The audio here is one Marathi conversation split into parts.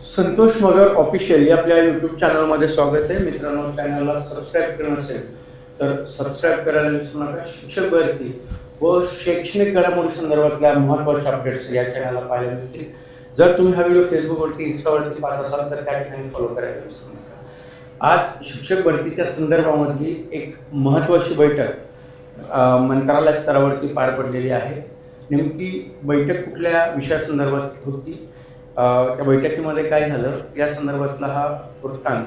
संतोष मगर ऑफिशियल या आपल्या यूट्यूब चॅनलमध्ये स्वागत आहे. मित्रांनो, चॅनलला सबस्क्राईब केलं नसेल तर सबस्क्राईब करायला विसरू नका. शिक्षक भरती व शैक्षणिक घडामोडी संदर्भातल्या महत्त्वाच्या अपडेट्स या चॅनलला पाहायला मिळतील. जर तुम्ही हा व्हिडिओ फेसबुकवरती इंस्टावरती पाहत असाल तर त्या ठिकाणी फॉलो करायला विसरू नका. आज शिक्षक भरतीच्या संदर्भामधली एक महत्त्वाची बैठक मंत्रालय स्तरावरती पार पडलेली आहे. नेमकी बैठक कुठल्या विषयासंदर्भात होती, त्या बैठकीमध्ये काय झालं या संदर्भातला हा वृत्तांत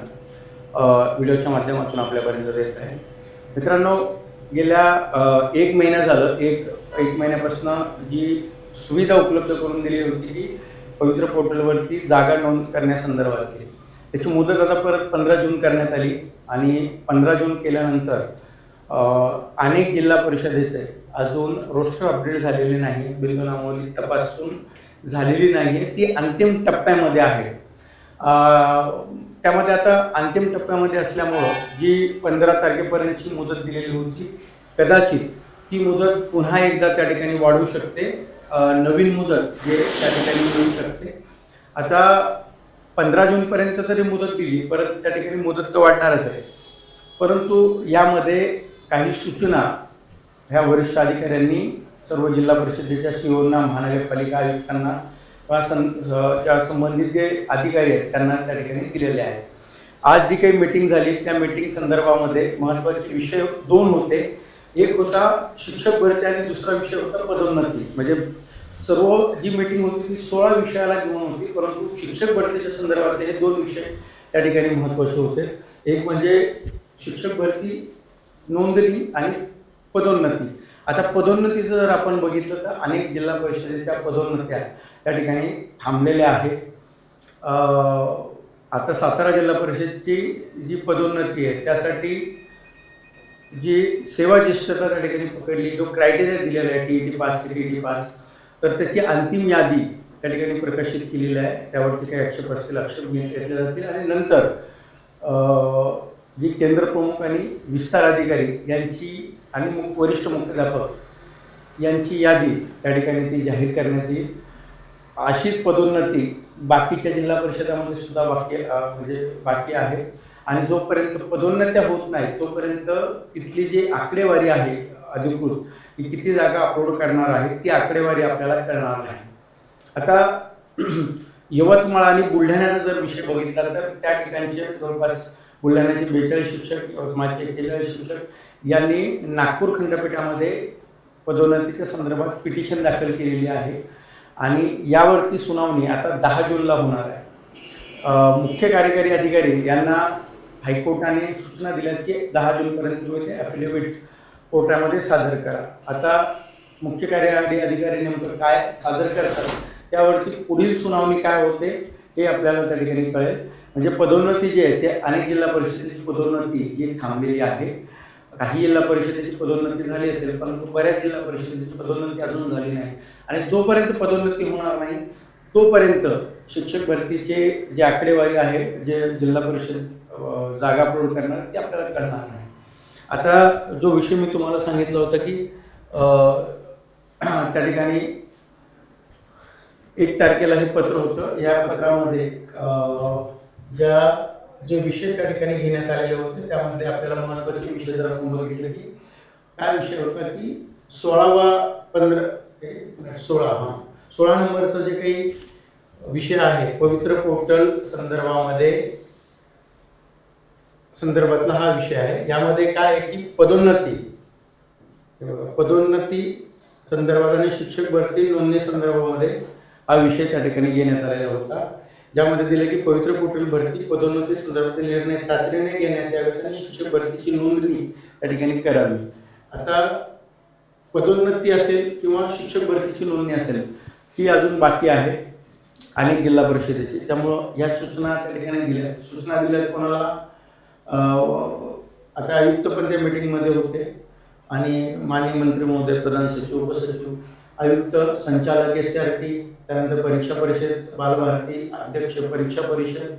व्हिडिओच्या माध्यमातून आपल्यापर्यंत देत आहे. मित्रांनो, गेल्या एक महिना झालं, एक महिन्यापासून जी सुविधा उपलब्ध करून दिली होती की पवित्र पोर्टलवरती जागा नोंद करण्यासंदर्भातली, त्याची मुदत आता परत 15 जून करण्यात आली. आणि 15 जून केल्यानंतर अनेक जिल्हा परिषदेचे अजून रोस्टर अपडेट झालेले नाही, बिलकुल तपासून झालेली नाही, ती अंतिम टप्प्यामध्ये आहे. त्यामध्ये आता अंतिम टप्प्यामध्ये असल्यामुळं जी 15 तारखेपर्यंतची मुदत दिलेली होती, कदाचित ती मुदत पुन्हा एकदा त्या ठिकाणी वाढू शकते. नवीन मुदत जे त्या ठिकाणी मिळू शकते. आता 15 जूनपर्यंत तरी मुदत दिली, परत त्या ठिकाणी मुदत तर वाढणारच आहे. परंतु यामध्ये काही सूचना ह्या वरिष्ठ अधिकाऱ्यांनी सर्व जिल्हा परिषदेच्या सीओना, महानगरपालिका आयुक्तांना त्या संबंधित जे अधिकारी आहेत त्यांना त्या ठिकाणी दिलेले आहेत. आज जी काही मीटिंग झाली त्या मीटिंग संदर्भामध्ये महत्त्वाचे विषय 2 होते. एक होता शिक्षक भरती आणि दुसरा विषय होता पदोन्नती. म्हणजे सर्व जी मीटिंग होती ती 16 विषयाला घेऊन होती, परंतु शिक्षक भरतीच्या संदर्भात हे 2 विषय त्या ठिकाणी महत्त्वाचे होते. एक म्हणजे शिक्षक भरती नोंदणी आणि पदोन्नती. आता पदोन्नतीचं जर आपण बघितलं तर अनेक जिल्हा परिषदेच्या पदोन्नत्या त्या ठिकाणी थांबलेल्या आहेत. आता सातारा जिल्हा परिषदची जी पदोन्नती आहे त्यासाठी जी सेवा ज्येष्ठता त्या ठिकाणी पकडली, जो क्रायटेरिया दिलेला आहे TET पास, CTET पास, तर त्याची अंतिम यादी त्या ठिकाणी प्रकाशित केलेली आहे. त्यावरती काही आक्षेप असतील, आक्षेप घेतले जातील आणि नंतर जी केंद्र प्रमुख आणि विस्तार अधिकारी यांची आणि वरिष्ठ मुख्याध्यापक यांची यादी त्या ठिकाणी ती जाहीर करण्यात येईल. अशीच पदोन्नती बाकीच्या जिल्हा परिषदामध्ये सुद्धा बाकी आहे. आणि जोपर्यंत पदोन्नत्या होत नाही तोपर्यंत तिथली जी आकडेवारी आहे अधिकृत, की किती जागा अपलोड करणार आहे ती आकडेवारी आपल्याला कळणार नाही. आता यवतमाळ आणि बुलढाण्याचा जर विषय बघितला तर त्या ठिकाणचे जवळपास बुलढाण्याचे 42 शिक्षक, यवतमाळचे 41 शिक्षक यांनी नागपूर खंडपीठामध्ये पदोन्नतीच्या संदर्भात पिटिशन दाखल केलेली आहे आणि यावरती सुनावणी आता 10 जूनला होणार आहे. मुख्य कार्यकारी अधिकारी यांना हायकोर्टाने सूचना दिल्या की 10 जूनपर्यंत तुम्ही ते ॲफिडेव्हिट कोर्टामध्ये सादर करा. आता मुख्य कार्यकारी अधिकारी नेमकं काय सादर करतात त्यावरती पुढील सुनावणी काय होते हे आपल्याला त्या ठिकाणी कळेल. म्हणजे पदोन्नती जी आहे ते अनेक जिल्हा परिषदेची पदोन्नती जी थांबलेली आहे. काही जिल्हा परिषदेची पदोन्नती झाली असेल, परंतु बऱ्याच जिल्हा परिषदेची पदोन्नती अजून झाली नाही. आणि जोपर्यंत पदोन्नती होणार नाही तोपर्यंत शिक्षक भरतीचे जे आकडेवारी आहे, जे जिल्हा परिषद जागा अपलोड करणार ते आपल्याला कळणार नाही. आता जो विषय मी तुम्हाला सांगितला होता की त्या ठिकाणी 1 तारखेला हे पत्र होतं. या पत्रामध्ये जे विषय त्या ठिकाणी घेण्यात आलेले होते त्यामध्ये आपल्याला महत्त्वाचे विषय जर आपण बघितले की काय विषय होता की 16 नंबरचा जे काही विषय आहे पवित्र पोर्टल संदर्भातला हा विषय आहे. यामध्ये काय आहे की पदोन्नती संदर्भात आणि शिक्षक भरती नोंदणी संदर्भामध्ये हा विषय त्या ठिकाणी घेण्यात आलेला होता, ज्यामध्ये दिले की पवित्र पोर्टल भरती पदोन्नती संदर्भातील निर्णय तातडीने घेण्यात यावेत आणि शिक्षक भरतीची नोंदणी त्या ठिकाणी करावी. आता पदोन्नती असेल किंवा शिक्षक भरतीची नोंदणी असेल ती अजून बाकी आहे अनेक जिल्हा परिषदेची. त्यामुळं ह्या सूचना त्या ठिकाणी दिल्या कोणाला, आता आयुक्त पण त्या मीटिंगमध्ये होते आणि माननीय मंत्री महोदय, प्रधान सचिव, उपसचिव, आयुक्त, संचालक SRT, त्यानंतर परीक्षा परिषद, बालभारती अध्यक्ष, परीक्षा परिषद,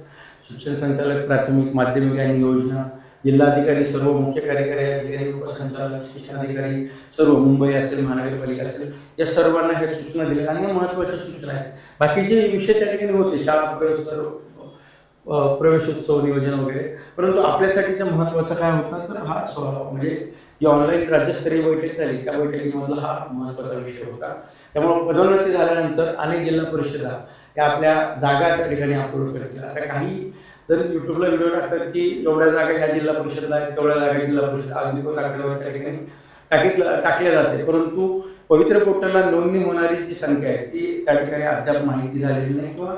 शिक्षण संचालक प्राथमिक, माध्यमिक आणि योजना, जिल्हाधिकारी, सर्व मुख्य कार्यकारी अधिकारी, उपसंचालक, शिक्षणाधिकारी, सर्व मुंबई असेल, महानगरपालिका असेल, या सर्वांना ह्या सूचना दिल्या आणि महत्त्वाच्या सूचना आहेत. बाकीचे विषय त्या ठिकाणी होते, शाळा प्रवेश, सर्व प्रवेशोत्सव नियोजन वगैरे, परंतु आपल्यासाठीचा महत्त्वाचा काय होता तर हा म्हणजे जी ऑनलाईन राज्यस्तरीय बैठक झाली त्या बैठकीमधला हा महत्त्वाचा विषय होता. त्यामुळे पदोन्नती झाल्यानंतर अनेक जिल्हा परिषदा या आपल्या जागा त्या ठिकाणी अप्रूव्ह करतील. आता काही जर युट्यूबला व्हिडिओ टाकतात की एवढ्या जागा ह्या जिल्हा परिषदला आहेत, तेवढ्या जागा जिल्हा परिषद अधिकृत आकडेवारी त्या ठिकाणी टाकल्या जाते, परंतु पवित्र पोर्टलला नोंदणी होणारी जी संख्या आहे ती त्या ठिकाणी अद्याप माहिती झालेली नाही किंवा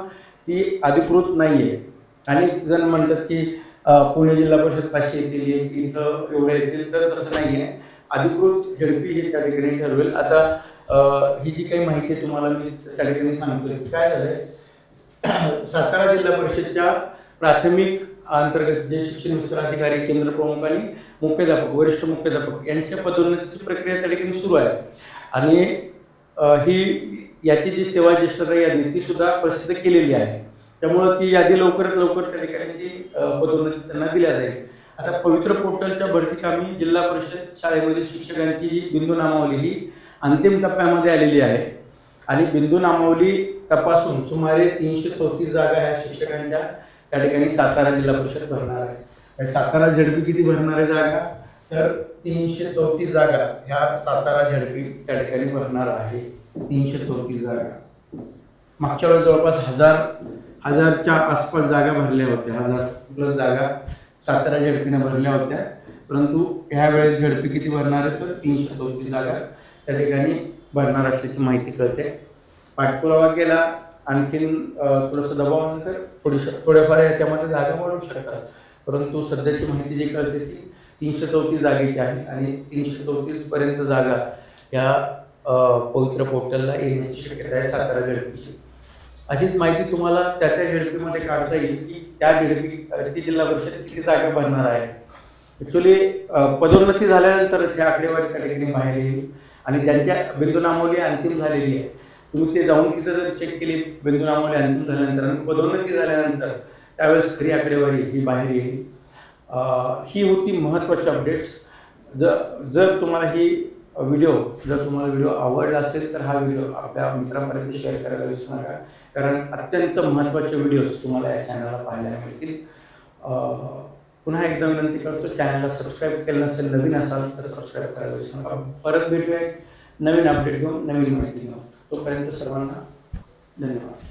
ती अधिकृत नाही आहे. अनेक जण म्हणतात की पुणे जिल्हा परिषद 500 येतील, इथं एवढे येतील, तर तसं नाही आहे. अधिकृत झडपी हे त्या ठिकाणी ठरवेल. आता ही जी काही माहिती तुम्हाला मी त्या ठिकाणी सांगतोय, काय झालंय, सातारा जिल्हा परिषदच्या प्राथमिक अंतर्गत जे शिक्षण विस्तार अधिकारी, केंद्र प्रमुख आणि मुख्याध्यापक, वरिष्ठ मुख्याध्यापक यांच्या पदोन्नतीची प्रक्रिया त्या ठिकाणी सुरू आहे आणि ही याची जी सेवा ज्येष्ठता यादी ती सुद्धा प्रसिद्ध केलेली आहे. त्यामुळं ती यादी लवकरात लवकर त्या ठिकाणी ती पदोन्नती त्यांना दिल्या जाईल. आता पवित्र पोर्टलच्या भरती कामी जिल्हा परिषद शाळेमधील शिक्षकांची ही बिंदू नामावली ही अंतिम टप्प्यामध्ये आलेली आहे आणि बिंदू नामावली तपासून सुमारे 334 जागा ह्या शिक्षकांच्या त्या ठिकाणी सातारा जिल्हा परिषद भरणार आहे. सातारा झडपी किती भरणार आहे जागा, तर 334 जागा ह्या सातारा झडपी त्या ठिकाणी भरणार आहे. 334 जागा. मागच्या वेळेस जवळपास हजारच्या आसपास जागा भरल्या होत्या, 1000+ जागा सातारा झडपीने भरल्या होत्या, परंतु ह्या वेळेस झडपी किती भरणार आहे तर 334 जागा त्या ठिकाणी भरणार असल्याची माहिती कळते. पाठपुरावा केला, आणखीन थोडंसं दबावानंतर थोड्याफार याच्यामध्ये जागा वाढू शकतात, परंतु सध्याची माहिती जी कळते ती 334 जागेची आहे आणि 334 पर्यंत जागा या पवित्र पोर्टलला येण्याची शक्यता आहे सातारा झडपीची. अशीच माहिती तुम्हाला त्या झडपीमध्ये काढता येईल की त्या झडपी ती जिल्हा परिषद किती जागा भरणार आहे. ॲक्च्युली पदोन्नती झाल्यानंतरच ह्या आकडेवारी त्या ठिकाणी बाहेर येईल आणि ज्यांच्या बिंदू नामावली अंतिम झालेली आहे, तुम्ही ते जाऊन तिथं जर चेक केली बिंदू नामावली अंतिम झाल्यानंतर आणि पदोन्नती झाल्यानंतर त्यावेळेस खरी आकडेवारी ही बाहेर येईल. ही होती महत्त्वाची अपडेट्स. जर तुम्हाला व्हिडिओ आवडला असेल तर हा व्हिडिओ आपल्या मित्रांपर्यंत शेअर करायला विसरू नका, कारण अत्यंत महत्त्वाचे व्हिडिओज तुम्हाला या चॅनलला पाहायला मिळतील. पुन्हा एकदा विनंती करतो, चॅनलला सबस्क्राईब केलं नसेल, नवीन असाल तर सबस्क्राईब करायला विसरू नका. परत भेटूया नवीन अपडेट घेऊन, नवीन माहिती घेऊन. तोपर्यंत सर्वांना धन्यवाद.